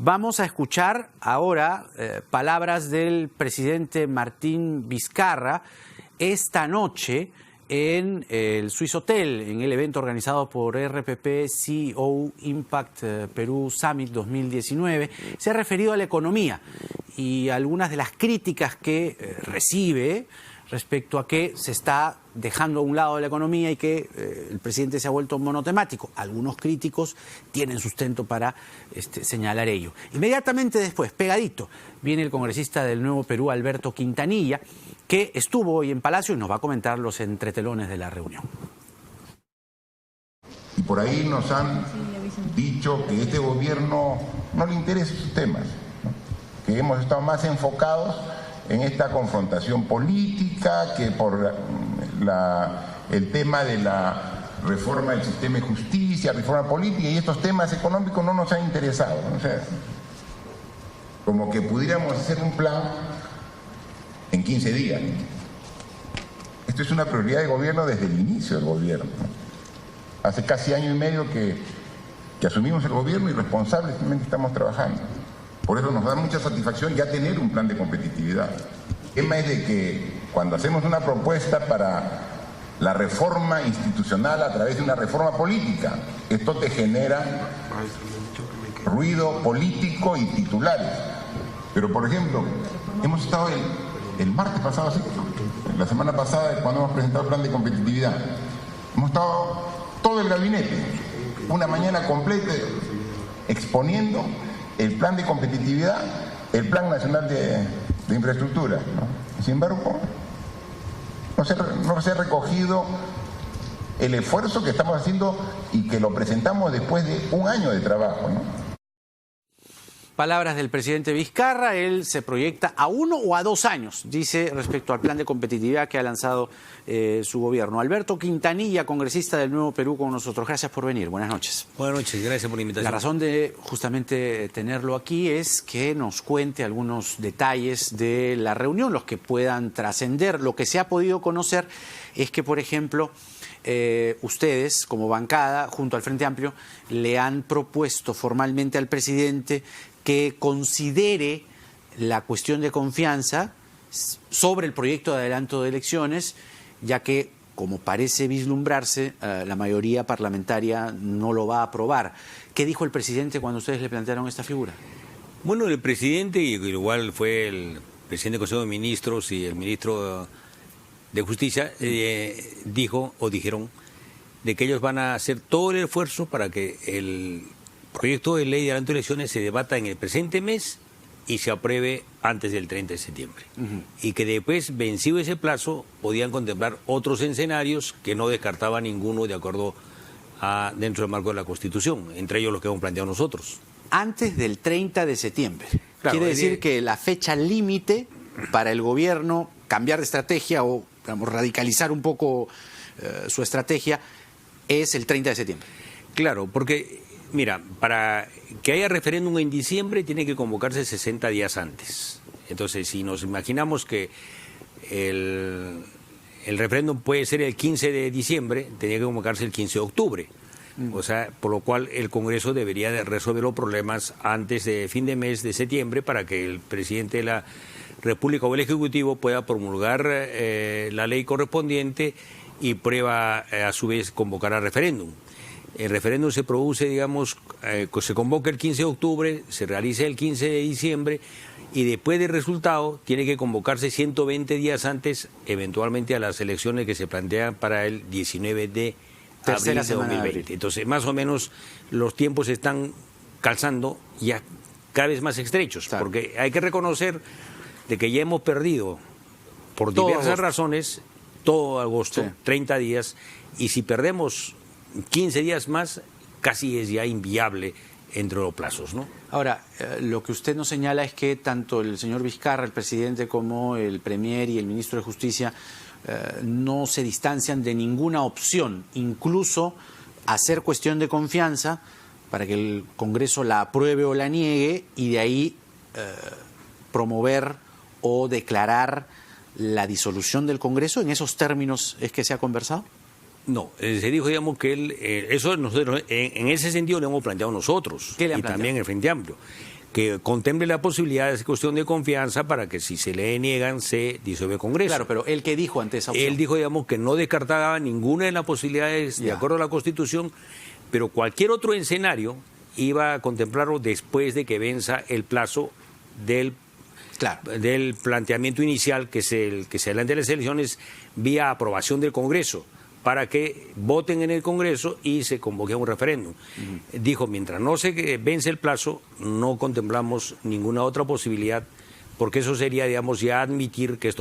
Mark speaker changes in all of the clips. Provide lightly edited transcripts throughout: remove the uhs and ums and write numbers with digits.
Speaker 1: Vamos a escuchar ahora palabras del presidente Martín Vizcarra esta noche en el Swiss Hotel, en el evento organizado por RPP CEO Impact Perú Summit 2019. Se ha referido a la economía y algunas de las críticas que recibe respecto a que se está dejando a un lado la economía y que el presidente se ha vuelto monotemático. Algunos críticos tienen sustento para señalar ello. Inmediatamente después, pegadito, viene el congresista del Nuevo Perú, Alberto Quintanilla, que estuvo hoy en Palacio y nos va a comentar los entretelones de la reunión.
Speaker 2: Y por ahí nos han dicho que este gobierno no le interesa esos temas, ¿no? Que hemos estado más enfocados en esta confrontación política que por el tema de la reforma del sistema de justicia, reforma política, y estos temas económicos no nos han interesado, ¿no? O sea, como que pudiéramos hacer un plan en 15 días. Esto es una prioridad de gobierno desde el inicio del gobierno, ¿no? Hace casi año y medio que asumimos el gobierno y responsablemente estamos trabajando. Por eso nos da mucha satisfacción ya tener un plan de competitividad. El tema es de que cuando hacemos una propuesta para la reforma institucional a través de una reforma política, esto te genera ruido político y titulares. Pero, por ejemplo, hemos estado el martes pasado, ¿sí? La semana pasada, cuando hemos presentado el plan de competitividad, hemos estado todo el gabinete, una mañana completa, exponiendo el plan de competitividad, el plan nacional de infraestructura, ¿no? Sin embargo, no se ha recogido el esfuerzo que estamos haciendo y que lo presentamos después de un año de trabajo, ¿no?
Speaker 1: Palabras del presidente Vizcarra, él se proyecta a 1 o a 2 años, dice, respecto al plan de competitividad que ha lanzado su gobierno. Alberto Quintanilla, congresista del Nuevo Perú, con nosotros. Gracias por venir. Buenas noches.
Speaker 3: Buenas noches, gracias por la invitación.
Speaker 1: La razón de justamente tenerlo aquí es que nos cuente algunos detalles de la reunión, los que puedan trascender. Lo que se ha podido conocer es que, por ejemplo, ustedes, como bancada, junto al Frente Amplio, le han propuesto formalmente al presidente que considere la cuestión de confianza sobre el proyecto de adelanto de elecciones, ya que, como parece vislumbrarse, la mayoría parlamentaria no lo va a aprobar. ¿Qué dijo el presidente cuando ustedes le plantearon esta figura?
Speaker 3: Bueno, el presidente, y igual fue el presidente del Consejo de Ministros y el ministro de Justicia, dijeron de que ellos van a hacer todo el esfuerzo para que el proyecto de ley de adelanto de elecciones se debata en el presente mes y se apruebe antes del 30 de septiembre. Y que después, vencido ese plazo, podían contemplar otros escenarios que no descartaba ninguno de acuerdo a dentro del marco de la Constitución, entre ellos los que hemos planteado nosotros.
Speaker 1: Antes del 30 de septiembre.
Speaker 3: Claro,
Speaker 1: quiere decir que la fecha límite para el gobierno cambiar de estrategia o, digamos, radicalizar un poco su estrategia es el 30 de septiembre.
Speaker 3: Claro, porque mira, para que haya referéndum en diciembre tiene que convocarse 60 días antes. Entonces, si nos imaginamos que el referéndum puede ser el 15 de diciembre, tendría que convocarse el 15 de octubre. O sea, por lo cual el Congreso debería de resolver los problemas antes de fin de mes de septiembre para que el presidente de la República o el Ejecutivo pueda promulgar la ley correspondiente y prueba a su vez convocar a referéndum. El referéndum se produce, digamos, se convoca el 15 de octubre, se realiza el 15 de diciembre y después del resultado tiene que convocarse 120 días antes, eventualmente a las elecciones que se plantean para el 19 de abril de 2020. Entonces, más o menos los tiempos están calzando ya cada vez más estrechos, claro. Porque hay que reconocer de que ya hemos perdido, por diversas razones, todo agosto, 30 días, y si perdemos 15 días más, casi es ya inviable entre los plazos, ¿no?
Speaker 1: Ahora, lo que usted nos señala es que tanto el señor Vizcarra, el presidente, como el premier y el ministro de Justicia no se distancian de ninguna opción, incluso hacer cuestión de confianza para que el Congreso la apruebe o la niegue y de ahí promover o declarar la disolución del Congreso. ¿En esos términos es que se ha conversado?
Speaker 3: No, se dijo, digamos, que eso nosotros, en ese sentido lo hemos planteado nosotros.
Speaker 1: ¿Qué le han
Speaker 3: y
Speaker 1: planteado?
Speaker 3: También el Frente Amplio. que contemple la posibilidad de esa cuestión de confianza para que si se le niegan se disuelva el Congreso.
Speaker 1: Claro, pero ¿él qué dijo ante esa opción?
Speaker 3: Él dijo, digamos, que no descartaba ninguna de las posibilidades de acuerdo a la Constitución, pero cualquier otro escenario iba a contemplarlo después de que venza el plazo del planteamiento inicial, que es el que se adelante las elecciones vía aprobación del Congreso, para que voten en el Congreso y se convoque a un referéndum. Dijo, mientras no se vence el plazo, no contemplamos ninguna otra posibilidad, porque eso sería, digamos, ya admitir que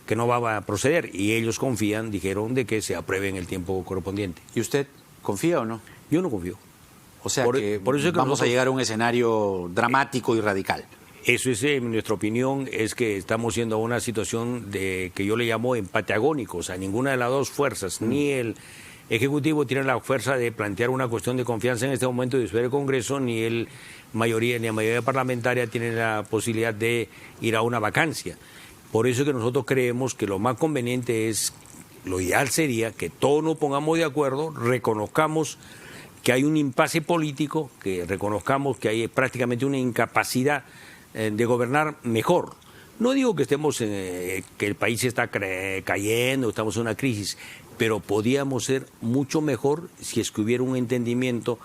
Speaker 3: que no va a proceder. Y ellos confían, dijeron, de que se apruebe en el tiempo correspondiente.
Speaker 1: ¿Y usted confía o no?
Speaker 3: Yo no confío.
Speaker 1: O sea
Speaker 3: por
Speaker 1: que
Speaker 3: eso es que
Speaker 1: vamos a llegar a un escenario dramático y radical.
Speaker 3: Eso es, en nuestra opinión, es que estamos yendo a una situación de que yo le llamo empate agónico. O sea, ninguna de las dos fuerzas, ni el Ejecutivo tiene la fuerza de plantear una cuestión de confianza en este momento y disolver el Congreso, ni la mayoría parlamentaria tiene la posibilidad de ir a una vacancia. Por eso es que nosotros creemos que lo más conveniente lo ideal sería que todos nos pongamos de acuerdo, reconozcamos que hay un impasse político, que reconozcamos que hay prácticamente una incapacidad de gobernar mejor. No digo que estemos que el país está cayendo, estamos en una crisis, pero podíamos ser mucho mejor si es que hubiera un entendimiento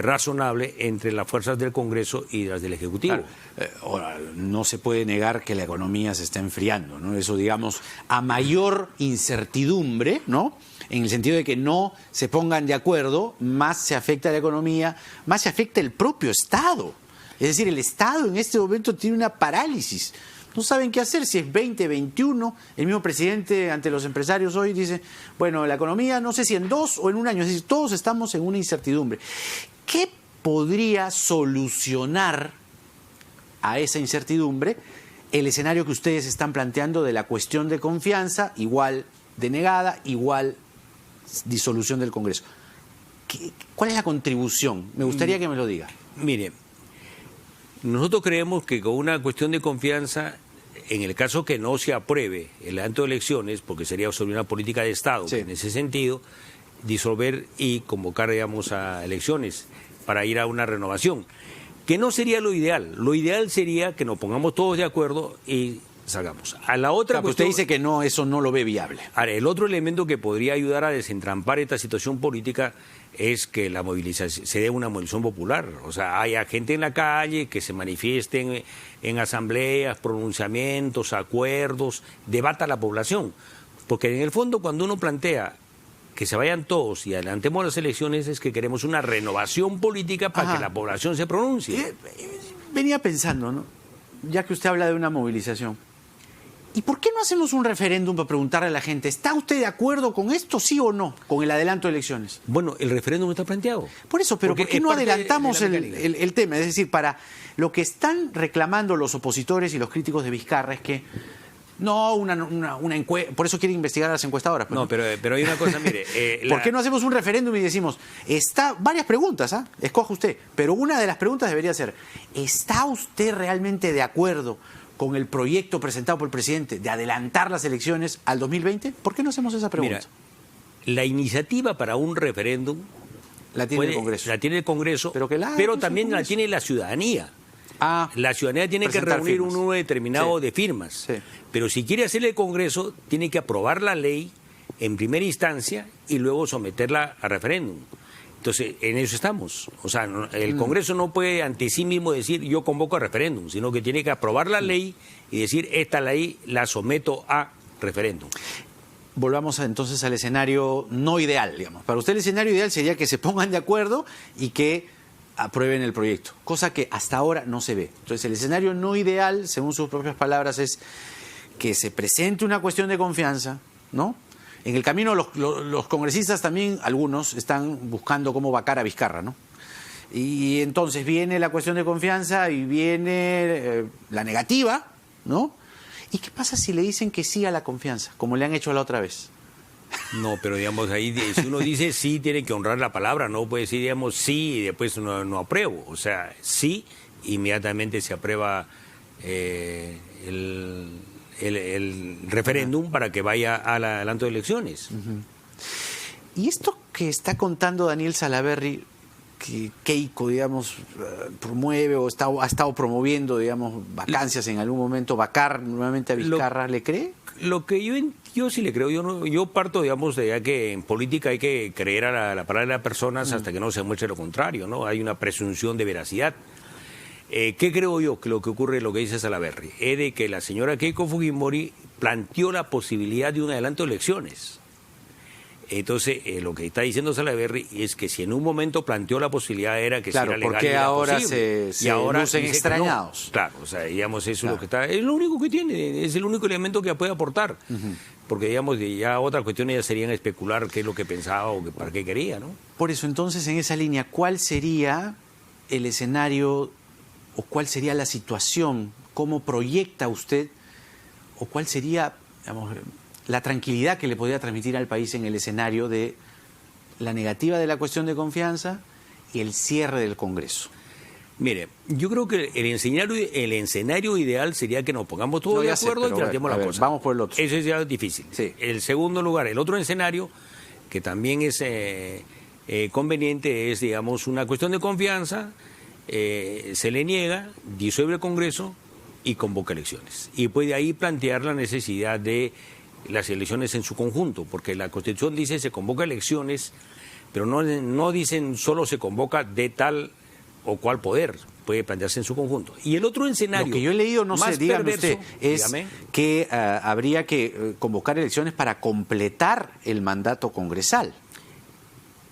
Speaker 3: razonable entre las fuerzas del Congreso y las del Ejecutivo.
Speaker 1: Claro. Ahora, no se puede negar que la economía se está enfriando, ¿no? Eso, digamos, a mayor incertidumbre, ¿no? En el sentido de que no se pongan de acuerdo, más se afecta a la economía, más se afecta el propio Estado. Es decir, el Estado en este momento tiene una parálisis. No saben qué hacer, si es 2021. El mismo presidente ante los empresarios hoy dice, bueno, la economía no sé si en 2 o en 1 año, es decir, todos estamos en una incertidumbre. ¿Qué podría solucionar a esa incertidumbre el escenario que ustedes están planteando de la cuestión de confianza, igual denegada, igual disolución del Congreso? ¿Cuál es la contribución? Me gustaría que me lo diga.
Speaker 3: Mire, nosotros creemos que con una cuestión de confianza, en el caso que no se apruebe el adelanto de elecciones, porque sería sobre una política de Estado, en ese sentido, disolver y convocar, digamos, a elecciones para ir a una renovación, que no sería lo ideal. Lo ideal sería que nos pongamos todos de acuerdo y salgamos. A la otra
Speaker 1: cuestión, usted dice que no, eso no lo ve viable.
Speaker 3: Ahora, el otro elemento que podría ayudar a desentrampar esta situación política es que la movilización se dé una movilización popular. O sea, haya gente en la calle que se manifiesten en asambleas, pronunciamientos, acuerdos, debata la población. Porque en el fondo, cuando uno plantea que se vayan todos y adelantemos las elecciones, es que queremos una renovación política para que la población se pronuncie.
Speaker 1: Venía pensando, ¿no? Ya que usted habla de una movilización, ¿y por qué no hacemos un referéndum para preguntarle a la gente, ¿está usted de acuerdo con esto, sí o no, con el adelanto de elecciones?
Speaker 3: Bueno, el referéndum está planteado.
Speaker 1: Por eso, pero ¿por qué no adelantamos el tema? Es decir, para lo que están reclamando los opositores y los críticos de Vizcarra es que no, una encuesta, por eso quiere investigar a las encuestadoras.
Speaker 3: Pues, no, pero hay una cosa, mire.
Speaker 1: ¿Por qué no hacemos un referéndum y decimos, varias preguntas, escoja usted, pero una de las preguntas debería ser, ¿está usted realmente de acuerdo con el proyecto presentado por el presidente de adelantar las elecciones al 2020? ¿Por qué no hacemos esa pregunta?
Speaker 3: Mira, la iniciativa para un referéndum
Speaker 1: la tiene el Congreso.
Speaker 3: La tiene el Congreso, pero también la tiene la ciudadanía. La ciudadanía tiene que reunir un número determinado de firmas. Sí. Pero si quiere hacerle el Congreso, tiene que aprobar la ley en primera instancia y luego someterla a referéndum. Entonces, en eso estamos. O sea, el Congreso no puede ante sí mismo decir yo convoco a referéndum, sino que tiene que aprobar la ley y decir esta ley la someto a referéndum.
Speaker 1: Volvamos entonces al escenario no ideal, digamos. Para usted el escenario ideal sería que se pongan de acuerdo y que aprueben el proyecto, cosa que hasta ahora no se ve. Entonces el escenario no ideal, según sus propias palabras, es que se presente una cuestión de confianza, ¿no? En el camino los congresistas también, algunos, están buscando cómo vacar a Vizcarra, ¿no? Y entonces viene la cuestión de confianza y viene la negativa, ¿no? ¿Y qué pasa si le dicen que sí a la confianza, como le han hecho la otra vez?
Speaker 3: No, pero digamos, ahí si uno dice sí, tiene que honrar la palabra, no puede decir, digamos, sí y después no apruebo. O sea, sí, inmediatamente se aprueba el referéndum para que vaya al adelanto de elecciones.
Speaker 1: Y esto que está contando Daniel Salaverry, que Keiko, digamos, promueve o ha estado promoviendo, digamos, vacancias en algún momento, vacar nuevamente a Vizcarra, ¿le cree?
Speaker 3: Lo que yo sí le creo, yo parto, digamos, de ya que en política hay que creer a la palabra de las personas hasta que no se muestre lo contrario, ¿no? Hay una presunción de veracidad. ¿Qué creo yo que lo que ocurre, lo que dice Salaverry? Es de que la señora Keiko Fujimori planteó la posibilidad de un adelanto de elecciones. Entonces, lo que está diciendo Salaverry es que si en un momento planteó la posibilidad era que
Speaker 1: claro,
Speaker 3: si era legal
Speaker 1: porque
Speaker 3: era
Speaker 1: ahora
Speaker 3: posible.
Speaker 1: se lucen extrañados.
Speaker 3: No. Claro, o sea, digamos, eso es lo que está, es lo único que tiene, es el único elemento que puede aportar. Porque, digamos, ya otras cuestiones ya serían especular qué es lo que pensaba o para qué quería, ¿no?
Speaker 1: Por eso, entonces, en esa línea, ¿cuál sería el escenario o cuál sería la situación? ¿Cómo proyecta usted o cuál sería, digamos, la tranquilidad que le podría transmitir al país en el escenario de la negativa de la cuestión de confianza y el cierre del Congreso?
Speaker 3: Mire, yo creo que el escenario ideal sería que nos pongamos todos de acuerdo y tratemos la cosa.
Speaker 1: Vamos por el otro.
Speaker 3: Eso es ya difícil.
Speaker 1: Sí.
Speaker 3: El segundo lugar, el otro escenario, que también es conveniente, es, digamos, una cuestión de confianza, se le niega, disuelve el Congreso y convoca elecciones. Y puede ahí plantear la necesidad de las elecciones en su conjunto, porque la Constitución dice se convoca elecciones, pero no dicen solo se convoca de tal o cual poder, puede plantearse en su conjunto. Y el otro escenario,
Speaker 1: lo que yo he leído, no sé, dígame usted, es
Speaker 3: dígame,
Speaker 1: que habría que convocar elecciones para completar el mandato congresal.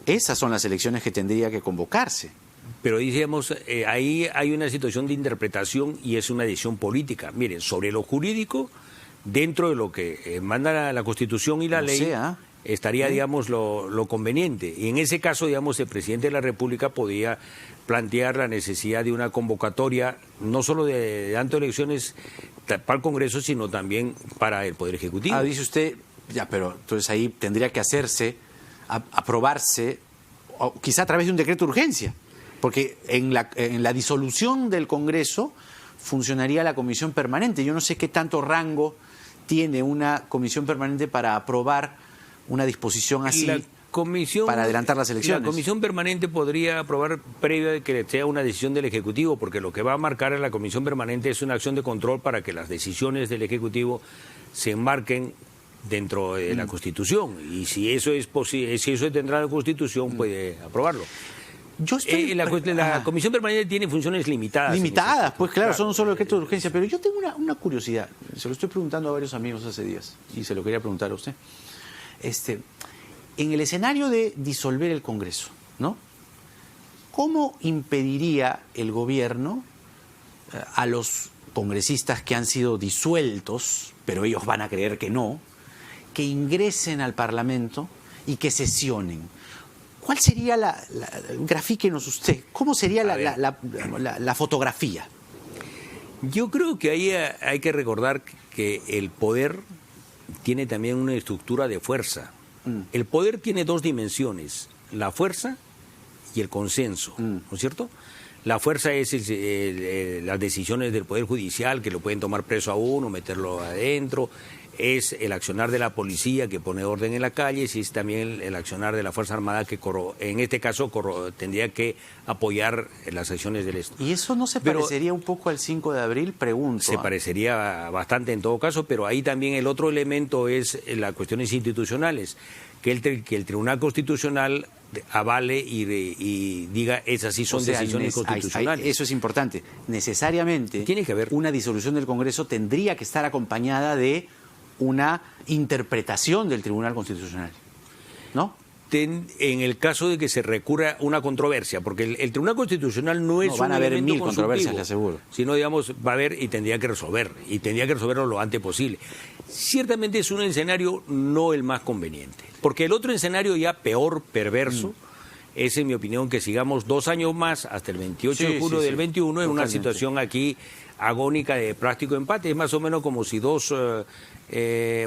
Speaker 1: Esas son las elecciones que tendría que convocarse.
Speaker 3: Pero decíamos, ahí hay una situación de interpretación y es una decisión política. Miren, sobre lo jurídico, dentro de lo que manda la Constitución y la ley, estaría, digamos, lo conveniente. Y en ese caso, digamos, el presidente de la República podía plantear la necesidad de una convocatoria, no solo de tanto elecciones para el Congreso, sino también para el Poder Ejecutivo.
Speaker 1: Dice usted, ya, pero entonces ahí tendría que hacerse, aprobarse, o quizá a través de un decreto de urgencia, porque en la disolución del Congreso funcionaría la comisión permanente. Yo no sé qué tanto rango tiene una comisión permanente para aprobar una disposición así para adelantar las elecciones.
Speaker 3: La comisión permanente podría aprobar previo de que sea una decisión del Ejecutivo, porque lo que va a marcar a la comisión permanente es una acción de control para que las decisiones del Ejecutivo se enmarquen dentro de la Constitución. Y si eso es posible, si eso tendrá la Constitución, puede aprobarlo. La comisión permanente tiene funciones limitadas.
Speaker 1: Limitadas, pues claro, son solo decretos de urgencia. Pero yo tengo una curiosidad, se lo estoy preguntando a varios amigos hace días, y se lo quería preguntar a usted. En el escenario de disolver el Congreso, ¿no? ¿Cómo impediría el gobierno a los congresistas que han sido disueltos, pero ellos van a creer que no, que ingresen al Parlamento y que sesionen? ¿Cuál sería grafíquenos usted, cómo sería la fotografía?
Speaker 3: Yo creo que ahí hay que recordar que el poder tiene también una estructura de fuerza. El poder tiene dos dimensiones, la fuerza y el consenso, ¿no es cierto? La fuerza es las decisiones del Poder Judicial, que lo pueden tomar preso a uno, meterlo adentro. Es el accionar de la policía que pone orden en la calle, y es también el accionar de la Fuerza Armada que en este caso tendría que apoyar las acciones del Estado.
Speaker 1: ¿Y eso no se parecería un poco al 5 de abril? Pregunto.
Speaker 3: Se parecería bastante en todo caso, pero ahí también el otro elemento es las cuestiones institucionales, que el Tribunal Constitucional avale y diga esas sí son decisiones constitucionales.
Speaker 1: Eso es importante. Necesariamente
Speaker 3: tiene que haber
Speaker 1: una disolución del Congreso tendría que estar acompañada de una interpretación del Tribunal Constitucional, ¿no?
Speaker 3: En el caso de que se recurra a una controversia, porque el Tribunal Constitucional no es
Speaker 1: van a haber 1000 controversias, le aseguro.
Speaker 3: Sino, digamos, va a haber y tendría que resolverlo lo antes posible. Ciertamente es un escenario no el más conveniente, porque el otro escenario ya peor, perverso, es, en mi opinión, que sigamos 2 años más hasta el 28 de julio del 21 en una situación aquí agónica de práctico empate. Es más o menos como si dos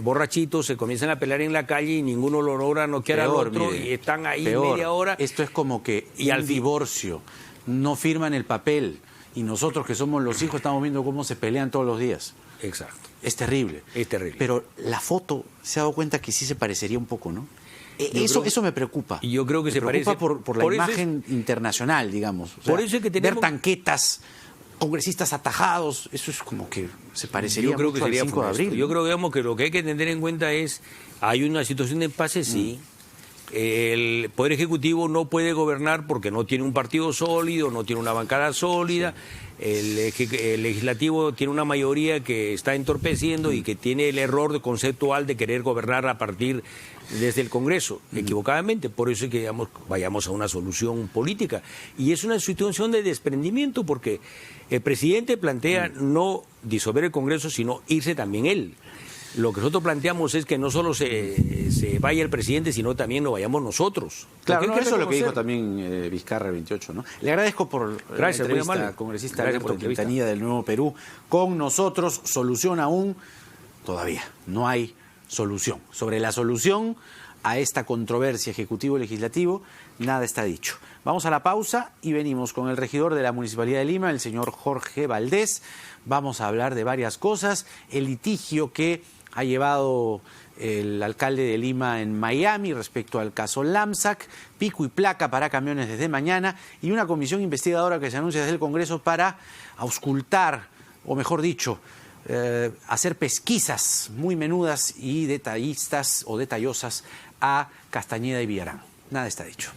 Speaker 3: borrachitos se comienzan a pelear en la calle y ninguno lo logra noquear al otro, mire, y están ahí media hora.
Speaker 1: Esto es como que al divorcio no firman el papel y nosotros que somos los hijos estamos viendo cómo se pelean todos los días.
Speaker 3: Exacto.
Speaker 1: Es terrible.
Speaker 3: Es terrible.
Speaker 1: Pero la foto, se ha dado cuenta que sí se parecería un poco, ¿no? Eso me preocupa.
Speaker 3: Y yo creo que
Speaker 1: me
Speaker 3: se
Speaker 1: preocupa
Speaker 3: parece
Speaker 1: por la imagen internacional, digamos. O sea,
Speaker 3: por eso es que tenemos,
Speaker 1: ver tanquetas, congresistas atajados, eso es como que se parecería
Speaker 3: yo creo
Speaker 1: mucho
Speaker 3: que sería
Speaker 1: al 5 de
Speaker 3: funesto.
Speaker 1: abril.
Speaker 3: Yo creo, digamos, que lo que hay que tener en cuenta es, hay una situación de impasse, sí. El Poder Ejecutivo no puede gobernar porque no tiene un partido sólido, no tiene una bancada sólida. El Legislativo tiene una mayoría que está entorpeciendo y que tiene el error conceptual de querer gobernar a partir desde el Congreso, equivocadamente. Por eso es que vayamos a una solución política. Y es una situación de desprendimiento porque el presidente plantea no disolver el Congreso, sino irse también él. Lo que nosotros planteamos es que no solo se vaya el presidente, sino también nos vayamos nosotros.
Speaker 1: Claro, eso es lo que dijo también Vizcarra el 28, ¿no? Le agradezco por la entrevista, congresista Alberto Quintanilla del Nuevo Perú. Con nosotros, solución aún, todavía no hay solución. Sobre la solución a esta controversia ejecutivo-legislativo, nada está dicho. Vamos a la pausa y venimos con el regidor de la Municipalidad de Lima, el señor Jorge Valdés. Vamos a hablar de varias cosas, el litigio que ha llevado el alcalde de Lima en Miami respecto al caso Lamsac, pico y placa para camiones desde mañana y una comisión investigadora que se anuncia desde el Congreso para auscultar, o mejor dicho, hacer pesquisas muy menudas y detallistas o detallosas a Castañeda y Villarán. Nada está dicho.